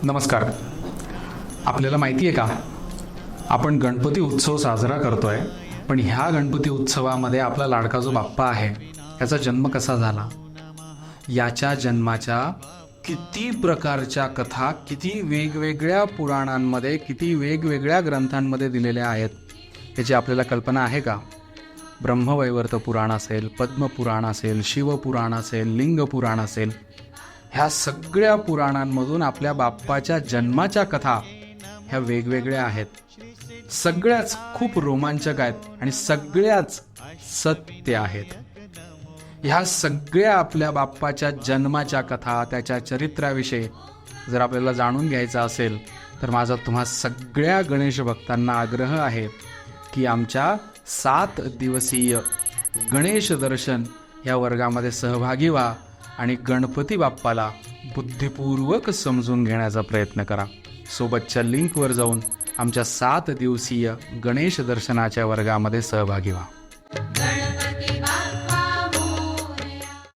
नमस्कार. आपल्याला माहिती आहे का, आपण गणपती उत्सव साजरा करतोय, पण ह्या गणपती उत्सवामध्ये आपला लाडका जो बाप्पा आहे याचा जन्म कसा झाला, याच्या जन्माच्या किती प्रकारच्या कथा किती वेगवेगळ्या पुराणांमध्ये, किती वेगवेगळ्या ग्रंथांमध्ये दिलेल्या आहेत याची आपल्याला कल्पना आहे का? ब्रह्मवैवर्त पुराण असेल, पद्मपुराण असेल, शिवपुराण असेल, लिंगपुराण असेल, ह्या सगळ्या पुराणांमधून आपल्या बाप्पाच्या जन्माच्या कथा ह्या वेगवेगळ्या आहेत. सगळ्याच खूप रोमांचक आहेत आणि सगळ्याच सत्य आहेत. ह्या सगळ्या आपल्या बाप्पाच्या जन्माच्या कथा, त्याच्या चरित्राविषयी जर आपल्याला जाणून घ्यायचं असेल तर माझा तुम्हा सगळ्या गणेश भक्तांना आग्रह आहे की आमच्या 7 दिवसीय गणेश दर्शन या वर्गामध्ये सहभागी व्हा आणि गणपती बाप्पाला बुद्धिपूर्वक समजून घेण्याचा प्रयत्न करा. सोबतच्या लिंकवर जाऊन आमच्या 7 दिवसीय गणेश दर्शनाच्या वर्गामध्ये सहभागी व्हा.